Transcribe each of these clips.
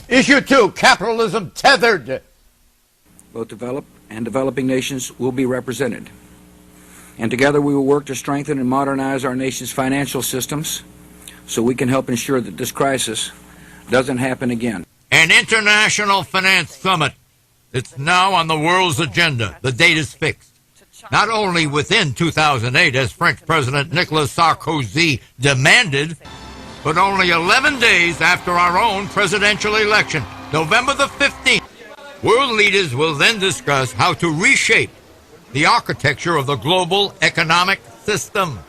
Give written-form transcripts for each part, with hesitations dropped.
Issue 2, capitalism tethered. Both developed and developing nations will be represented. And together we will work to strengthen and modernize our nation's financial systems so we can help ensure that this crisis doesn't happen again. An international finance summit. It's now on the world's agenda. The date is fixed. Not only within 2008, as French President Nicolas Sarkozy demanded, but only 11 days after our own presidential election, November the 15th. World leaders will then discuss how to reshape the architecture of the global economic system.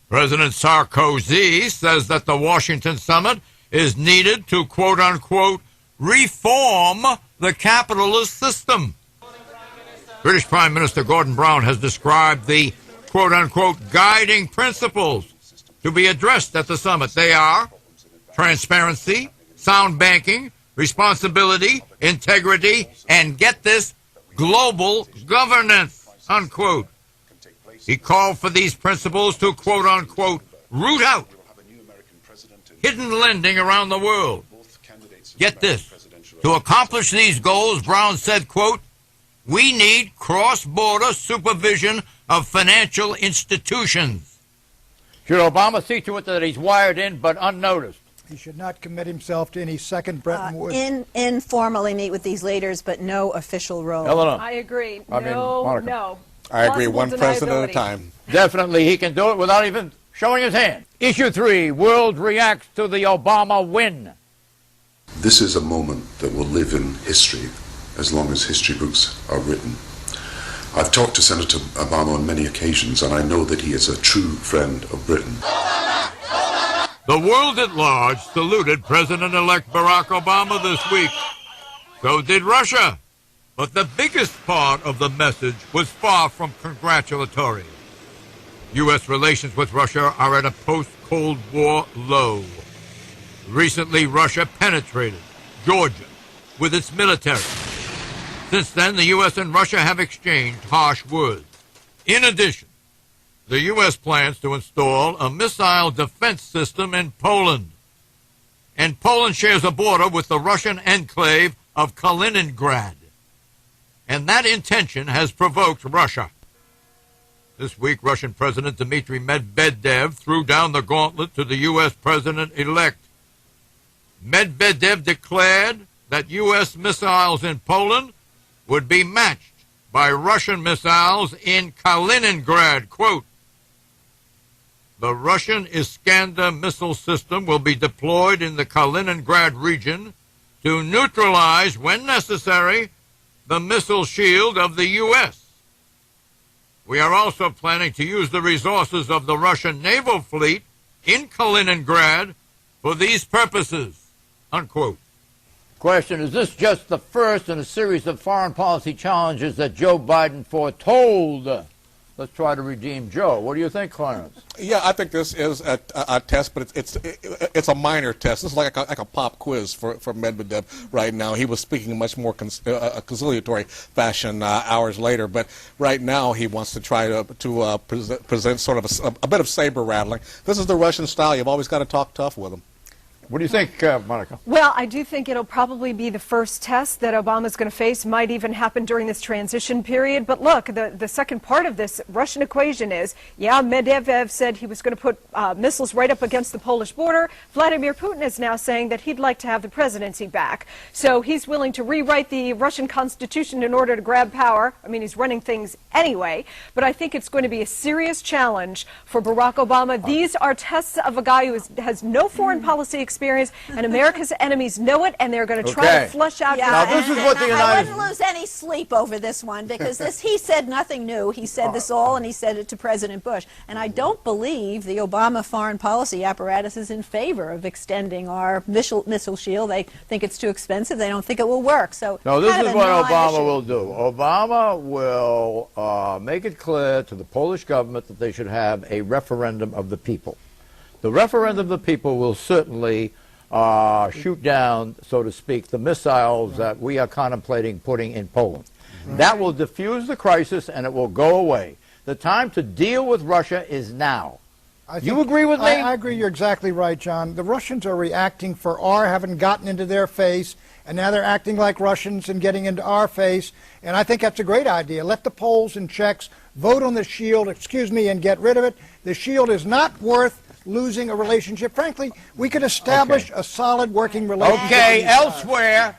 President Sarkozy says that the Washington summit is needed to, quote-unquote, reform the capitalist system. British Prime Minister Gordon Brown has described the, quote-unquote, guiding principles to be addressed at the summit. They are transparency, sound banking, responsibility, integrity, and get this, global governance, unquote. He called for these principles to, quote-unquote, root out hidden lending around the world. Get this. To accomplish these goals, Brown said, quote, we need cross-border supervision of financial institutions. Should Obama see to it that he's wired in but unnoticed? He should not commit himself to any second Bretton Woods. Informally meet with these leaders, but no official role. Eleanor. I agree. Monica. No. I agree, one Plausible president at a deniability. time. Definitely, he can do it without even showing his hand. Issue 3, world reacts to the Obama win. This is a moment that will live in history as long as history books are written. I've talked to Senator Obama on many occasions, and I know that he is a true friend of Britain. The world at large saluted President-elect Barack Obama this week. So did Russia. But the biggest part of the message was far from congratulatory. U.S. relations with Russia are at a post-Cold War low. Recently, Russia penetrated Georgia with its military. Since then, the U.S. and Russia have exchanged harsh words. In addition, the U.S. plans to install a missile defense system in Poland. And Poland shares a border with the Russian enclave of Kaliningrad. And that intention has provoked Russia. This week, Russian President Dmitry Medvedev threw down the gauntlet to the U.S. President-elect. Medvedev declared that U.S. missiles in Poland would be matched by Russian missiles in Kaliningrad. Quote, the Russian Iskander missile system will be deployed in the Kaliningrad region to neutralize, when necessary, the missile shield of the U.S. We are also planning to use the resources of the Russian naval fleet in Kaliningrad for these purposes, unquote. Question, is this just the first in a series of foreign policy challenges that Joe Biden foretold? Let's try to redeem Joe. What do you think, Clarence? Yeah, I think this is a test, but it's a minor test. This is like a pop quiz for Medvedev right now. He was speaking in much more conciliatory fashion hours later, but right now he wants to try to present sort of a bit of saber rattling. This is the Russian style. You've always got to talk tough with him. What do you think, Monica? Well, I do think it'll probably be the first test that Obama's going to face. Might even happen during this transition period. But look, the second part of this Russian equation is, yeah, Medvedev said he was going to put missiles right up against the Polish border. Vladimir Putin is now saying that he'd like to have the presidency back. So he's willing to rewrite the Russian constitution in order to grab power. I mean, he's running things anyway. But I think it's going to be a serious challenge for Barack Obama. These are tests of a guy who has no foreign policy experience, and America's enemies know it, and they're going to try to flush out. Yeah, this is what the I wouldn't lose any sleep over this one, because he said nothing new. He said this all, and he said it to President Bush. And I don't believe the Obama foreign policy apparatus is in favor of extending our missile shield. They think it's too expensive. They don't think it will work. So no, this is what Obama will do. Obama will make it clear to the Polish government that they should have a referendum of the people. The referendum of the people will certainly shoot down, so to speak, the missiles that we are contemplating putting in Poland. That will diffuse the crisis, and it will go away. The time to deal with Russia is now. You agree with me? I agree. You're exactly right, John. The Russians are reacting for our having gotten into their face, and now they're acting like Russians and getting into our face. And I think that's a great idea. Let the Poles and Czechs vote on the shield, and get rid of it. The shield is not worth losing a relationship. Frankly, we could establish a solid working relationship. Okay, elsewhere.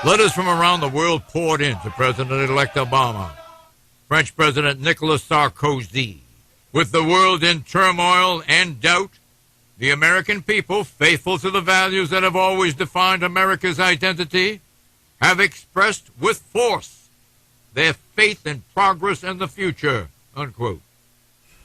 Letters from around the world poured in to President-elect Obama. French President Nicolas Sarkozy. With the world in turmoil and doubt, the American people, faithful to the values that have always defined America's identity, have expressed with force their faith in progress and the future, unquote.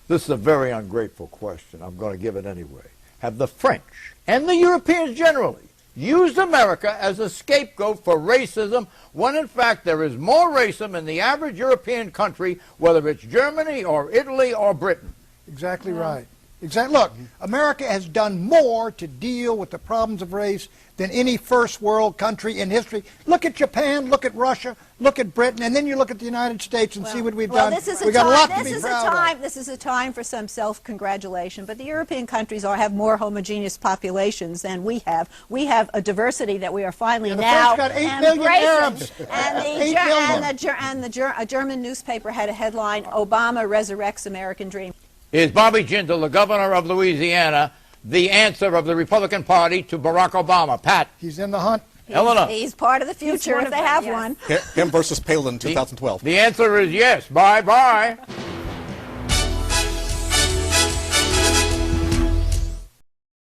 This is a very ungrateful question. I'm going to give it anyway. Have the French and the Europeans generally used America as a scapegoat for racism when in fact there is more racism in the average European country, whether it's Germany or Italy or Britain? Exactly right. Exactly. Look, America has done more to deal with the problems of race than any first world country in history. Look at Japan, look at Russia, look at Britain, and then you look at the United States and see what we've done. We've got a lot to be proud of. This is a time for some self-congratulation, but the European countries have more homogeneous populations than we have. We have a diversity that we are finally now French got 8 million Arabs. And a German newspaper had a headline, Obama resurrects American dream. Is Bobby Jindal, the governor of Louisiana, the answer of the Republican Party to Barack Obama? Pat? He's in the hunt. Eleanor? He's part of the future if they have one. Him versus Palin in 2012. The answer is yes. Bye-bye.